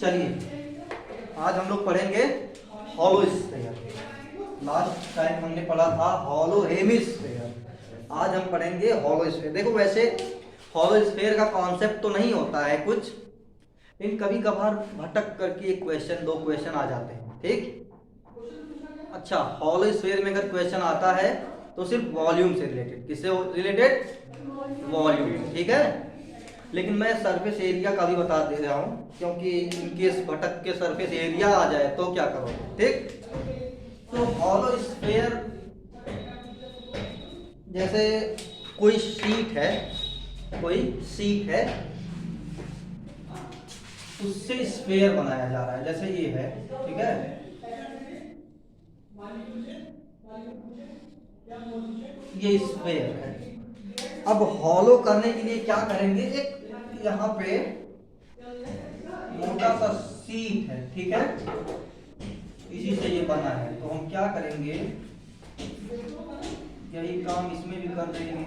चलिए आज हम लोग पढ़ेंगे हॉलो स्फीयर। लास्ट टाइम हमने पढ़ा था हॉलो हेमिस्फीयर, आज हम पढ़ेंगे हॉलो स्फीयर। देखो वैसे हॉलो स्फीयर का कॉन्सेप्ट तो नहीं होता है कुछ, लेकिन कभी कभार भटक करके एक क्वेश्चन दो क्वेश्चन आ जाते हैं। ठीक, अच्छा हॉलो स्फीयर में अगर क्वेश्चन आता है तो सिर्फ वॉल्यूम से रिलेटेड, किससे रिलेटेड? वॉल्यूम। ठीक है, लेकिन मैं सरफेस एरिया का भी बता दे रहा हूं, क्योंकि इनकेस भटक के सरफेस एरिया आ जाए तो क्या करोगे। ठीक, तो हॉलो स्फीयर जैसे कोई शीट है, उससे स्फीयर बनाया जा रहा है, जैसे ये है। ठीक है, ये स्फीयर है। अब हॉलो करने के लिए क्या करेंगे, एक यहाँ पे मोटा सा शीट है। ठीक है, इसी से ये बना है, तो हम क्या करेंगे, यही काम इसमें भी कर देंगे।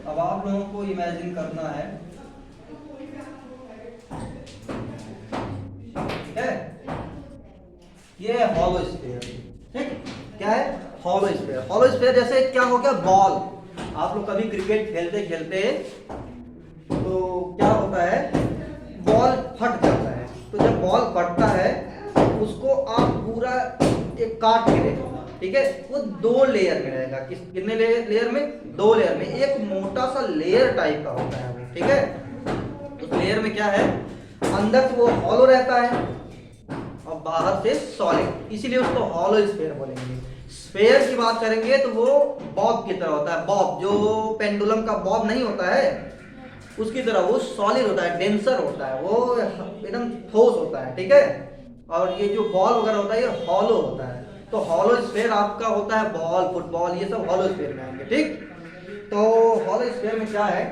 अब आप लोगों को इमेजिन करना है, ठीक है, ये है हॉलो स्फीयर। ठीक, क्या है हॉलो स्फीयर? हॉलो स्फीयर जैसे क्या हो गया, बॉल। आप लोग कभी क्रिकेट खेलते खेलते तो क्या होता है, बॉल फट जाता है। तो जब बॉल फटता है उसको आप पूरा एक काट के देखो, ठीक है, वो दो लेयर में रहेगा। कितने लेयर में? दो लेयर में। एक मोटा सा लेयर टाइप का होता है वो। ठीक है, उस लेयर में क्या है, अंदर से वो हॉलो रहता है और बाहर से सॉलिड, इसीलिए उसको हॉलो स्फीयर बोलेंगे। स्फीयर की बात करेंगे तो वो बॉब की तरह होता है। बॉब जो पेंडुलम का बॉब नहीं होता है, उसकी तरह वो सॉलिड होता है, डेंसर होता है, वो एकदम ठोस होता है। ठीक है, और ये जो बॉल वगैरह होता है ये हॉलो होता है। तो हॉलो स्फीयर आपका होता है बॉल, फुटबॉल, ये सब हॉलो स्फीयर में आएंगे। ठीक, तो हॉलो स्फीयर में क्या है,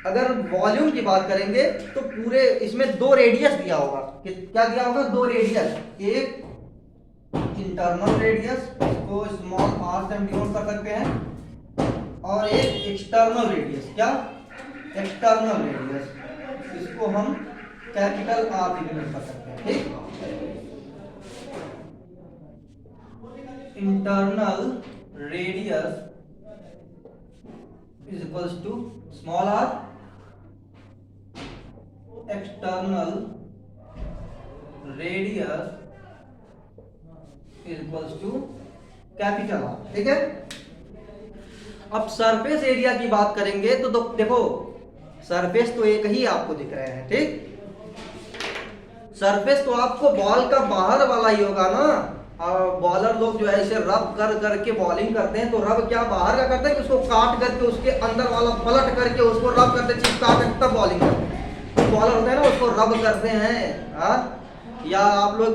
अगर वॉल्यूम की बात करेंगे तो पूरे इसमें दो रेडियस दिया होगा। क्या दिया होगा? दो रेडियस, एक इंटरनल रेडियस, इसको स्मॉल आर से हम डिनोट कर सकते हैं, और एक एक्सटर्नल रेडियस। क्या? एक्सटर्नल रेडियस, इसको हम कैपिटल आर से डिनोट कर सकते हैं। ठीक, internal radius is equals to small R, external radius is equals to capital R. ठीक है, अब सरफेस एरिया की बात करेंगे तो देखो सरफेस तो एक ही आपको दिख रहे हैं। ठीक, सरफेस तो आपको बॉल का बाहर वाला ही होगा ना। और बॉलर लोग जो है इसे रब कर करके बॉलिंग करते हैं, तो रब क्या बाहर का करते हैं कि उसको काट करके उसके अंदर वाला पलट करके उसको रब करते, चिपका करके तब बॉलिंग करते हैं। तो बॉलर होते हैं ना, उसको रब करते हैं। या आप लोग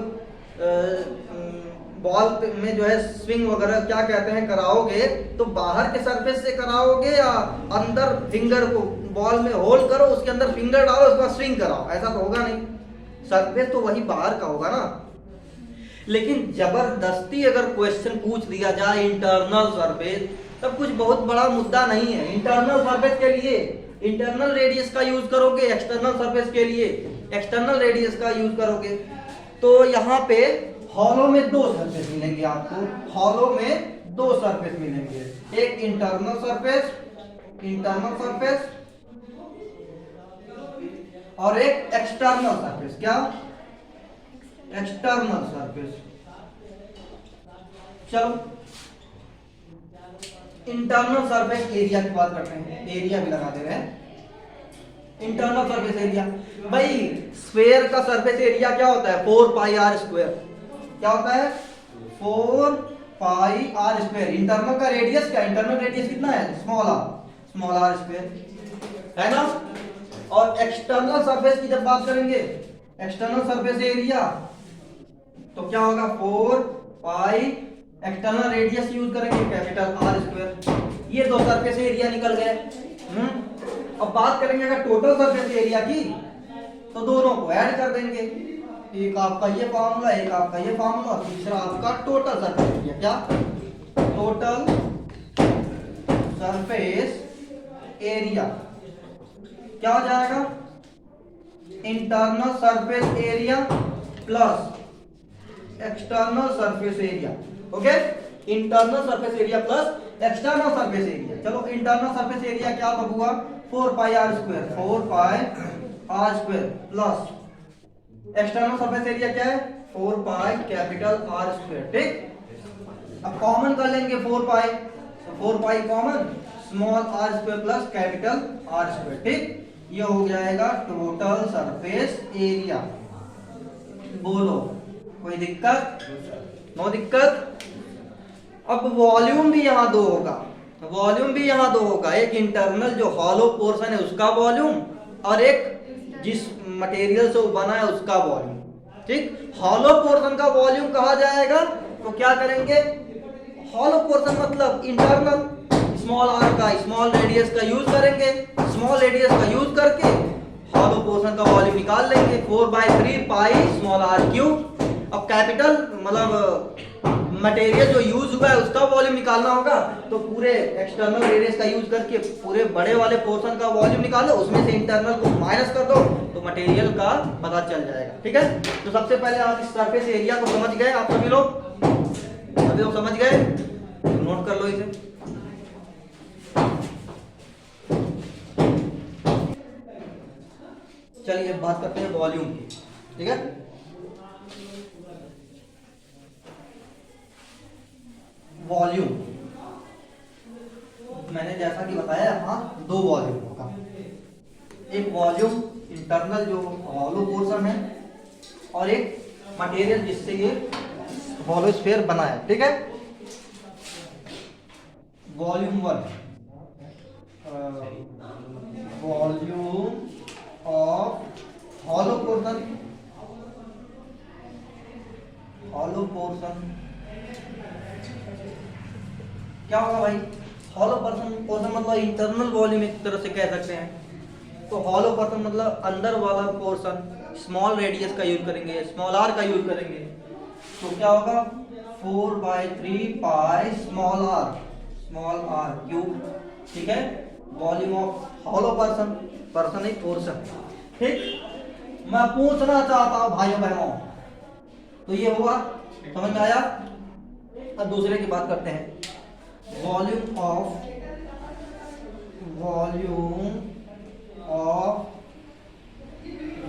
बॉल में जो है स्विंग वगैरह क्या कहते हैं कराओगे, तो बाहर के सरफेस से कराओगे या अंदर फिंगर को बॉल में होल्ड करो, उसके अंदर फिंगर डालो, उसके बाद स्विंग कराओ, ऐसा तो होगा नहीं। सरफेस तो वही बाहर का होगा ना। लेकिन जबरदस्ती अगर क्वेश्चन पूछ लिया जाए इंटरनल सरफेस, तब कुछ बहुत बड़ा मुद्दा नहीं है। इंटरनल सरफेस के लिए इंटरनल रेडियस का यूज करोगे, एक्सटर्नल सरफेस के लिए एक्सटर्नल रेडियस का यूज करोगे। तो यहाँ पे हॉलो में दो सरफेस मिलेंगे आपको, हॉलो में दो सरफेस मिलेंगे, एक इंटरनल सरफेस और एक एक्सटर्नल सरफेस। क्या? External surface. चलो इंटरनल सरफेस एरिया की बात करते हैं, एरिया भी लगा दे रहे हैं। इंटरनल सरफेस एरिया, भाई स्फीयर का सरफेस एरिया क्या होता है? 4 पाई आर स्क्वायर। क्या होता है? 4 पाई आर स्क्वायर। इंटरनल का रेडियस क्या? इंटरनल रेडियस कितना है? स्मॉल आर स्क्वायर है ना। और एक्सटर्नल सरफेस की जब बात करेंगे, एक्सटर्नल सरफेस एरिया, तो क्या होगा? 4 पाई एक्सटर्नल रेडियस यूज करेंगे कैपिटल आर स्क्वायर। ये दो सरफेस एरिया निकल गए। अब बात करेंगे अगर टोटल सरफेस एरिया की, तो दोनों को ऐड कर देंगे। एक आपका ये फार्मूला, एक आपका ये फार्मूला, तीसरा आपका टोटल सरफेस एरिया। क्या? टोटल सरफेस एरिया क्या हो जाएगा? Internal surface area plus external surface area. Okay, internal surface area plus external surface area. चलो इंटरनल सरफेस एरिया क्या तब हुआ? 4 pi R square, 4 pi R square plus external surface area क्या है? 4 pi capital R square. ठीक, अब common कर लेंगे 4 पाई, तो 4 pi common, small R square plus capital R square. ठीक, ये हो जाएगा टोटल सरफेस एरिया। बोलो कोई दिक्कत? नो दिक्कत। अब वॉल्यूम भी यहाँ दो होगा, वॉल्यूम भी यहाँ दो होगा। एक इंटरनल जो हॉलो पोर्शन है उसका वॉल्यूम, और एक जिस मटेरियल से वो बना है उसका वॉल्यूम। ठीक, हॉलो पोर्शन का वॉल्यूम कहा जाएगा तो क्या करेंगे? हॉलो पोर्शन मतलब इंटरनल, स्मॉल आर का, स्मॉल रेडियस का यूज करेंगे, स्मॉल रेडियस का यूज करके हॉलो पोर्शन का वॉल्यूम निकाल लेंगे। 4/3 पाई स्मॉल आर क्यूब। अब कैपिटल मतलब मटेरियल जो यूज हुआ है उसका वॉल्यूम निकालना होगा, तो पूरे एक्सटर्नल रेडियस का यूज करके पूरे बड़े वाले पोर्शन का वॉल्यूम निकालो, उसमें से इंटरनल को माइनस कर दो तो मटेरियल का पता चल जाएगा। ठीक है, तो सबसे पहले आप इस सरफेस एरिया को समझ गए, आप सभी लोग समझ गए, तो नोट कर लो इसे। चलिए बात करते हैं वॉल्यूम की। ठीक है, वॉल्यूम मैंने जैसा कि बताया यहाँ दो वॉल्यूम होगा। एक वॉल्यूम इंटरनल जो हॉलो पोर्शन है, और एक मटेरियल जिससे ये हॉलो स्फीयर बना है। ठीक है, volume 1, volume of hollow portion, hollow portion क्या होगा भाई? हॉलो पोर्शन मतलब इंटरनल वॉल्यूम एक तरह से कह सकते हैं। तो हॉलो पोर्शन मतलब अंदर वाला पोर्शन, स्मॉल रेडियस का यूज करेंगे, स्मॉल आर का यूज करेंगे, तो क्या होगा? 4/3 पाई स्मॉल आर क्यूब। ठीक है, volume of hollow portion, portion नहीं पोर्शन। ठीक, मैं पूछना चाहता हूं भाइयों बहनों, तो ये हुआ, समझ में आया? अब दूसरे की बात करते हैं। Volume of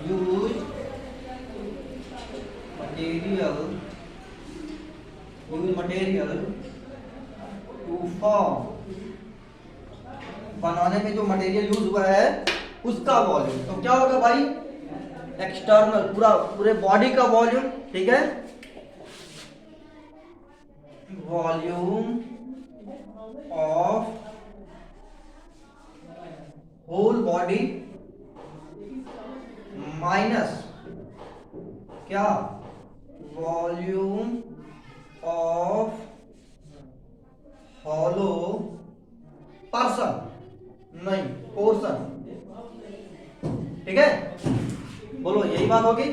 use material to form, बनाने में जो मटेरियल यूज हुआ है उसका वॉल्यूम। तो क्या होगा भाई? एक्सटर्नल, पूरे बॉडी का वॉल्यूम। ठीक है, volume of whole body minus क्या? वॉल्यूम ऑफ हॉलो पर्सन, नहीं पोर्शन। ठीक है, बोलो यही बात होगी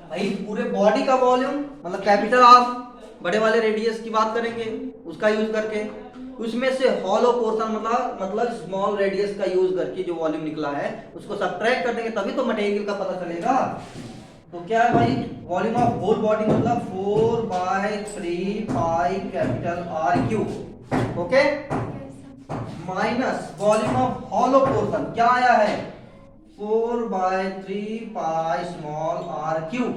भाई। पूरे बॉडी का वॉल्यूम मतलब कैपिटल आर, बड़े वाले रेडियस की बात करेंगे उसका यूज करके, उसमें से हॉलो पोर्शन मतलब स्मॉल रेडियस का यूज करके जो वॉल्यूम निकला है उसको सब्ट्रैक्ट कर देंगे, तभी तो मटेरियल का पता चलेगा। तो क्या है भाई? वॉल्यूम ऑफ होल बॉडी मतलब 4/3 pi capital R cube. Okay, minus volume of hollow portion क्या आया है? 4/3 पाई स्मॉल आर क्यूब।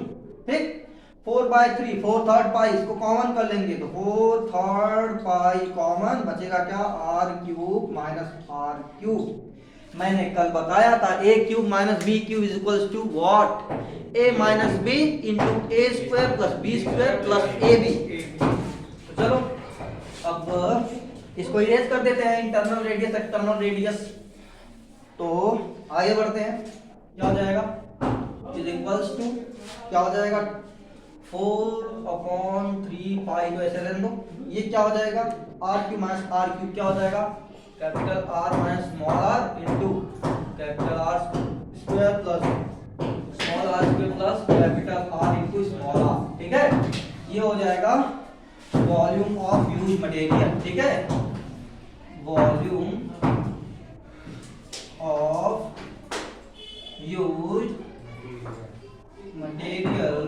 ठीक, 4/3, 4/3 पाई, इसको कॉमन कर लेंगे तो 4/3 पाई कॉमन, बचेगा क्या? R cube minus R cube. मैंने कल बताया था a cube minus B cube is equals to what? a minus B into A square plus B square plus A B. तो चलो अब इसको इरेज कर देते हैं, इंटरनल रेडियस एक्सटर्नल रेडियस। तो आगे बढ़ते हैं, क्या हो जाएगा? इज इक्वल्स टू क्या हो जाएगा? 4/3 पाई को ऐसे रहने दो। ये क्या हो जाएगा? R cube minus R cube क्या हो जाएगा? Capital R minus small R into capital R square plus small capital R square plus capital R into small R, ठीक है। ये हो जाएगा वॉल्यूम ऑफ यूज मटेरियल, ठीक है, volume of use material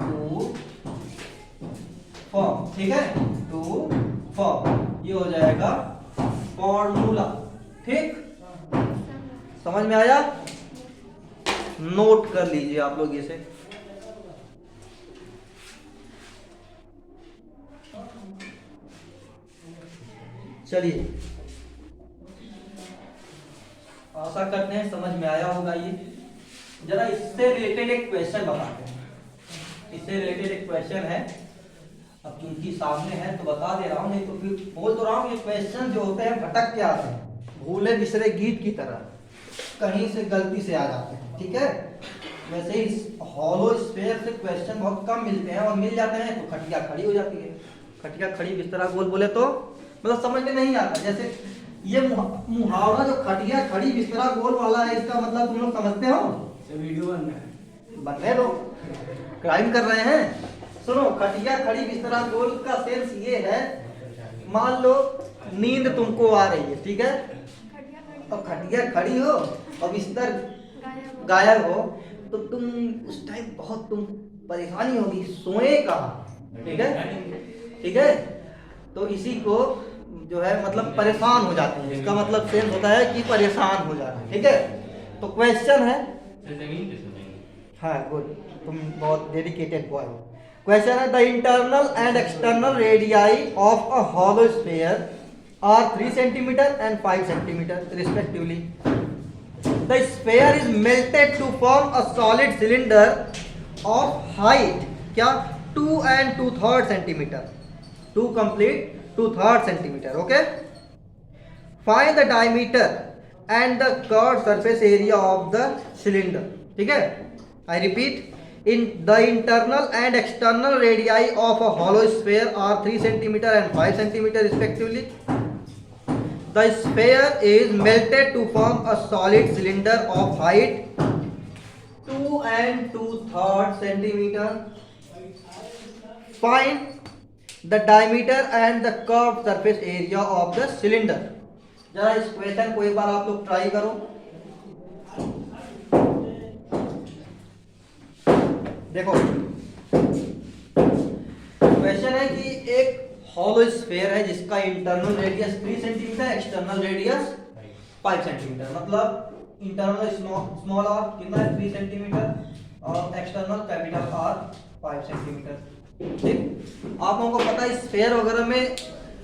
to form, ठीक है, टू फॉर्म। ये हो जाएगा फॉर्मूला, ठीक, समझ में आया? नोट कर लीजिए आप लोग इसे। चलिए, आशा करते हैं समझ में आया होगा। ये जरा इससे रिलेटेड एक क्वेश्चन बताते हैं। इससे रिलेटेड एक क्वेश्चन है, अब क्योंकि सामने है तो बता दे रहा हूं, नहीं तो फिर बोल तो रहा हूं, ये क्वेश्चन जो होते हैं भटक के आते हैं, भूले बिसरे गीत की तरह कहीं से गलती से आ जाते हैं, ठीक है। वैसे ही हॉलो स्फीयर से क्वेश्चन बहुत कम मिलते हैं, और मिल जाते हैं तो खटिया खड़ी हो जाती है। खटिया खड़ी बिस्तरा गोल बोले तो मतलब समझ में नहीं आता। जैसे ये मुहावरा जो खटिया खड़ी बिस्तरा गोल वाला है, इसका मतलब तुम लोग समझते हो? वीडियो बनने दो, क्राइम कर रहे हैं। सुनो, खटिया खड़ी बिस्तरा गोल का सेंस ये है, मान लो नींद तुमको आ रही है, ठीक है, और खटिया खड़ी हो और बिस्तर गायब हो, तो तुम उस टाइम बहुत तुम परेशानी होगी, सोए कहाँ, ठीक है, ठीक है। तो इसी को जो है मतलब परेशान हो जाते हैं, इसका मतलब सेंस होता है कि परेशान हो जाना, ठीक है। तो क्वेश्चन है, हाँ गुड, तुम बहुत डेडिकेटेड बॉय हो। क्वेश्चन है, the internal and external radii of a hollow sphere are 3 centimetre and 5 centimetre respectively. The sphere is melted to form a solid cylinder of height क्या 2 and 2/3 centimetre, 2 complete 2/3 centimetre, okay. Find the diameter and the curved surface area of the cylinder, ठीक है। I repeat, in the internal and external radii of a hollow sphere are 3 centimeter and 5 centimeter respectively. The sphere is melted to form a solid cylinder of height 2 and 2/3 centimeter. Find the diameter and the curved surface area of the cylinder. जरा इस question को एक बार आप लोग try करो। देखो, question है कि एक हॉलो स्फीयर है जिसका internal radius 3 centimetre, external radius 5 centimetre, मतलब इंटरनल स्मॉल आर कितना है 3 सेंटीमीटर और एक्सटर्नल कैपिटल आर 5 सेंटीमीटर, ठीक। आप लोगों को पता है स्फीयर वगैरह में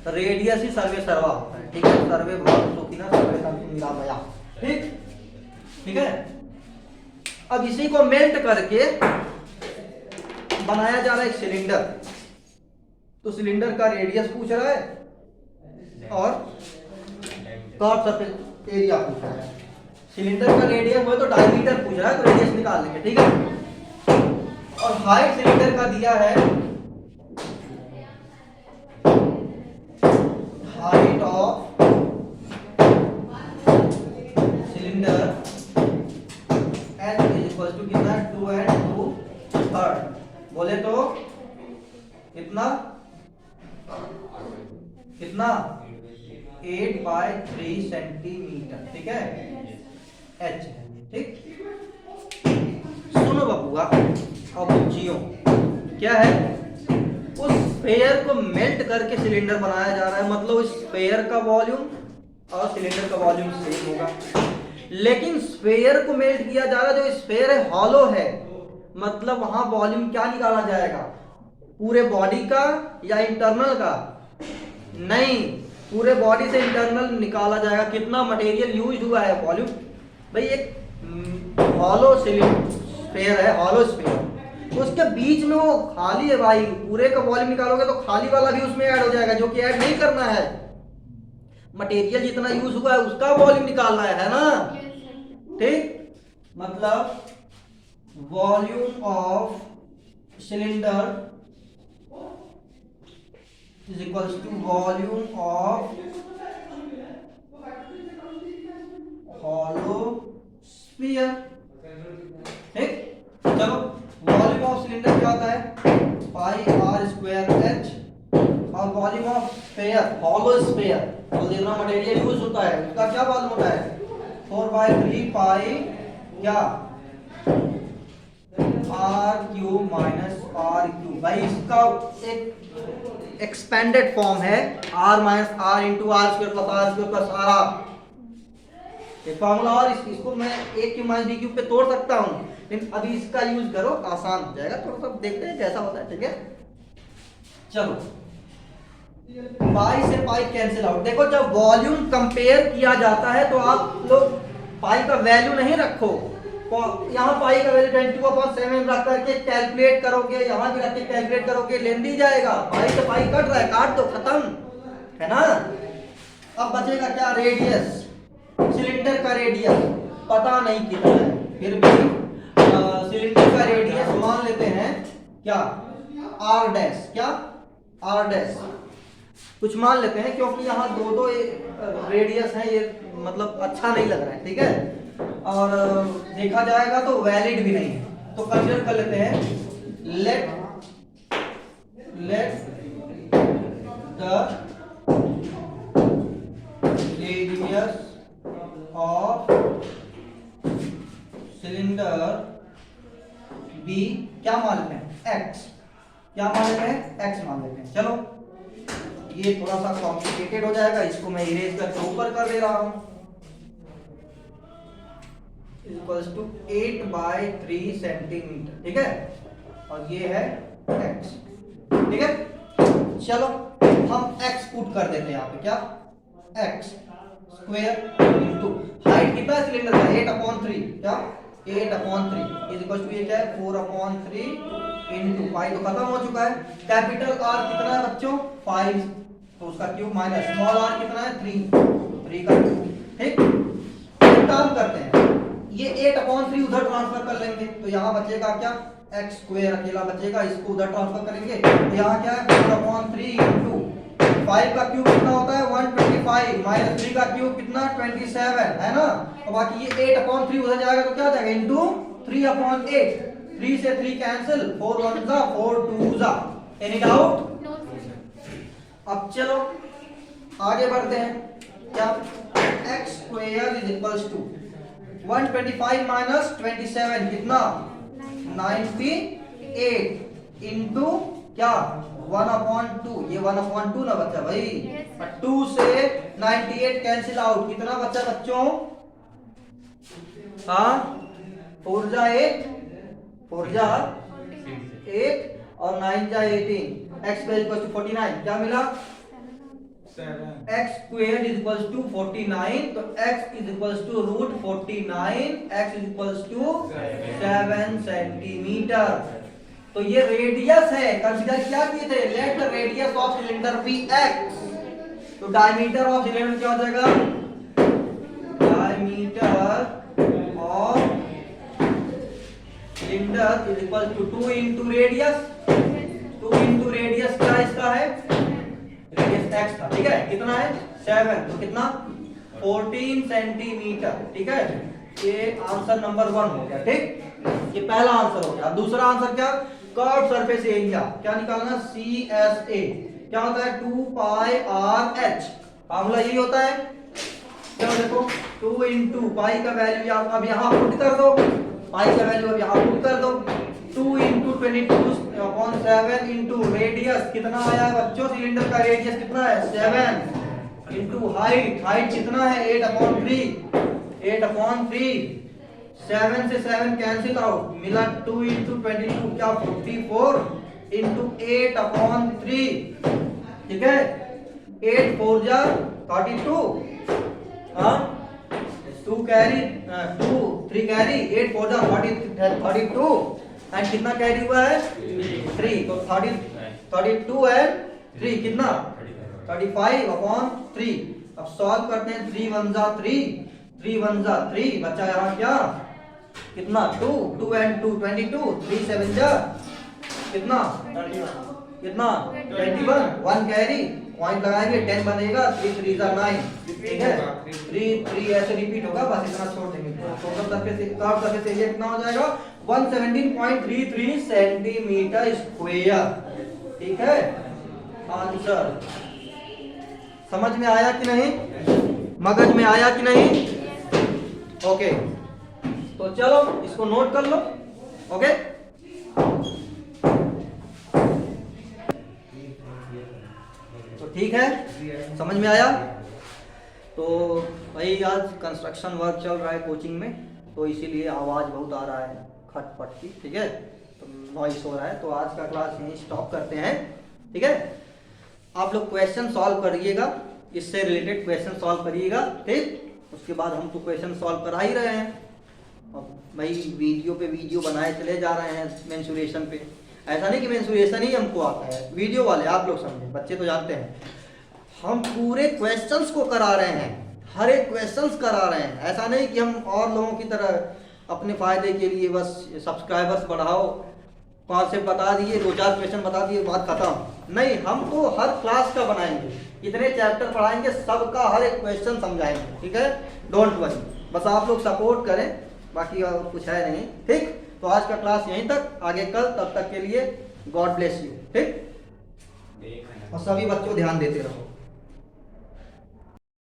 रेडियस ही सर्वे सर्वा होता है, ठीक है, सर्वे भाग सोकिना सर्वे तंतु निरामया, ठीक, ठीक है। अब इसी को मेल्ट करके बनाया जा रहा है एक सिलेंडर, तो सिलेंडर का रेडियस पूछ रहा है और कर्व सरफेस एरिया पूछ रहा है। सिलेंडर का रेडियस हो तो डायमीटर पूछ रहा है, तो रेडियस निकाल लेंगे, ठीक है। और हाइट सिलेंडर का दिया है, height of cylinder N is equal to कितना 2 and 2/3, बोले तो कितना कितना 8/3 सेंटीमीटर, ठीक है, एच, ठीक। सुनो बबुआ और बच्चियों, क्या है, उस स्फीयर को मेल्ट करके सिलेंडर बनाया जा रहा है, मतलब उस स्फीयर का वॉल्यूम और सिलेंडर का वॉल्यूम सेम होगा, लेकिन स्फीयर को मेल्ट किया जा रहा है, जो स्फीयर है हॉलो है, मतलब वहां वॉल्यूम क्या निकाला जाएगा, पूरे बॉडी का या इंटरनल का, नहीं, पूरे बॉडी से इंटरनल निकाला जाएगा। कितना मटेरियल यूज हुआ है, वॉल्यूम। भाई एक हॉलो स्फीयर है, हॉलो स्फीयर, तो उसके बीच में वो खाली है भाई, पूरे का वॉल्यूम निकालोगे तो खाली वाला भी उसमें ऐड हो जाएगा, जो कि ऐड नहीं करना है, मटेरियल जितना यूज हुआ है उसका वॉल्यूम निकालना है ना, ठीक। मतलब volume of cylinder is equals to volume of hollow sphere, ठीक। चलो वॉल्यूम ऑफ सिलेंडर क्या होता है, पाई आर स्क्वायर एच, और volume of sphere, hollow sphere, तो जितना मटेरियल यूज होता है उसका क्या वॉल्यूम होता है, 4/3 पाई क्या R cube minus R cube. भाई इसका एक एक्सपेंडेड फॉर्म है R minus R into R square plus R R, ये फॉर्मूला। और इसको मैं A cube minus B cube पे तोड़ सकता हूँ, लेकिन अभी इसका यूज करो, आसान हो जाएगा। थोड़ा सा देखते हैं कैसा होता है, ठीक है। चलो पाई से पाई कैंसिल आउट। देखो जब वॉल्यूम कंपेयर किया जाता है तो आप लोग पाई का वैल्यू नहीं रखो, यहाँ पाई का वैल्यू 22/7 रख करके कैलकुलेट करोगे, यहाँ भी रख के कैलकुलेट करोगे, लेंदी जाएगा। पाई से पाई कट रहा है, काट दो, खत्म है ना। अब बचेगा क्या, रेडियस, सिलेंडर का रेडियस पता नहीं कितना है, फिर भी सिलेंडर का रेडियस मान लेते हैं क्या, आर डैश, क्या आर डैश कुछ मान लेते हैं, क्योंकि यहाँ दो रेडियस है, ये मतलब अच्छा नहीं लग रहा है, ठीक है। और देखा जाएगा तो वैलिड भी नहीं है, तो कंसीडर कर लेते हैं, let the radius of cylinder be क्या मान लेते हैं, एक्स, क्या मान लेते हैं, एक्स मान लेते हैं। चलो ये थोड़ा सा कॉम्प्लिकेटेड हो जाएगा, इसको मैं इरेज करके ऊपर कर दे रहा हूं, इक्वल्स टू 8/3 सेंटीमीटर, ठीक है। और ये है x, ठीक है। चलो हम x पुट कर देते हैं यहाँ पे, क्या x स्क्वायर इंटू हाइट कितना है सिलेंडर का, 8/3, क्या 8/3 इज इक्वल टू ये क्या है, 4/3 इंटू पाई तो खत्म हो चुका है। कैपिटल R कितना है बच्चों, 5, तो उसका क्यूब माइनस स्मॉल r कितना है, 3 का क्यूब, ठीक। एक काम करते हैं, ये 8/3 उधर ट्रांसफर कर लेंगे, तो यहाँ बचेगा क्या, x स्क्वायर अकेला बचेगा, इसको उधर ट्रांसफर करेंगे, तो यहाँ क्या है 4/3 इंटू 5 का क्यूब कितना होता है 125 माइनस 3 का क्यूब कितना 27 है ना। और बाकी ये 8/3 उधर जाएगा तो क्या हो जाएगा, इंटू 3/8, 3 से 3 कैंसिल, 4 1 जा 4 2 जा। Any doubt? अब चलो आगे बढ़ते हैं, क्या x square is equals to 125 माइनस 27 कितना 98 इंटू क्या 1/2, ये 1/2 ना बच्चा भाई, 2 से 98 कैंसिल आउट, कितना बच्चा बच्चों, हाँ 4 जा 8, 4 जा 8 और 9 जा 18, x स्क्वायर इक्वल टू 49, क्या मिला x square is equals to 49, तो x is equals to root 49, x is equals to 7 centimetre. तो ये रेडियस है, कंसीडर क्या किए थे, let the radius of cylinder be x, तो डायमीटर ऑफ सिलेंडर क्या हो जाएगा, diameter of cylinder is equal to 2 into radius, 2 into radius क्या इसका है, रेडियस x था, ठीक है, कितना है 7, तो कितना 14 सेंटीमीटर, ठीक है। ये आंसर नंबर 1 हो गया, ठीक, ये पहला आंसर हो गया। दूसरा आंसर क्या, कर्व सरफेस एरिया क्या निकालना, CSA क्या होता है 2 पाई आर एच, फार्मूला यही होता है। चलो देखो 2 इंटू पाई का वैल्यू अब यहाँ पुट कर दो, पाई का वैल्यू अब यहाँ पुट कर दो, 2 इंटू 22/7 इंटू रेडियस कितना आया बच्चों, सिलेंडर का रेडियस कितना है 7 इंटू हाइट, हाइट कितना है 8/3, 7 से 7 कैंसिल आउट, मिला 2 इंटू 22 क्या 44 इंटू 8/3, ठीक है, 8 4 जा 32, हाँ 2 कैरी 2 3 कैरी 8 4 जा 32 एंड कितना कैरी हुआ है 3, तो 32 एंड 3 कितना 35/3। अब सॉल्व करते हैं, 3 1 जा 3, 3 1 जा 3, बच्चा यहाँ क्या कितना 2 एंड 2 22, 3 7 जा कितना कितना 21, 1 कैरी, पॉइंट लगाएंगे 10 बनेगा, 3 3 9, ठीक है 3 3 ऐसे रिपीट होगा, बस इतना छोड़ देंगे। टोटल सरफेस एरिया कितना हो जाएगा 117.33 सेंटीमीटर स्क्वायर, ठीक है आंसर। समझ में आया कि नहीं, मगज में आया कि नहीं? ओके तो चलो इसको नोट कर लो। ओके तो ठीक है, समझ में आया? तो भाई आज कंस्ट्रक्शन वर्क चल रहा है कोचिंग में, तो इसीलिए आवाज़ बहुत आ रहा है खटपट की, ठीक है, तो नॉइस हो रहा है। तो आज का क्लास यहीं स्टॉप करते हैं, ठीक है। आप लोग क्वेश्चन सॉल्व करिएगा, इससे रिलेटेड क्वेश्चन सॉल्व करिएगा, ठीक। उसके बाद हम तो क्वेश्चन सॉल्व करा ही रहे हैं, अब भाई वीडियो पे वीडियो बनाए चले जा रहे हैं मेंसुरेशन पे। ऐसा नहीं कि मेंसुरेशन ही हमको आता है, वीडियो वाले आप लोग समझे, बच्चे तो जानते हैं, हम पूरे क्वेश्चंस को करा रहे हैं, हर एक क्वेश्चंस करा रहे हैं। ऐसा नहीं कि हम और लोगों की तरह अपने फायदे के लिए बस सब्सक्राइबर्स बढ़ाओ, कॉन्सेप्ट बता दिए, 2-4 क्वेश्चन बता दिए, बात खत्म। नहीं, हम तो हर क्लास का बनाएंगे, इतने चैप्टर पढ़ाएंगे, सबका हर एक क्वेश्चन समझाएंगे, ठीक है। डोंट वरी, बस आप लोग सपोर्ट करें, बाकी और कुछ है नहीं, ठीक। तो आज का क्लास यहीं तक, आगे कल, तब तक के लिए गॉड ब्लेस यू, ठीक। और सभी बच्चों ध्यान देते रहो।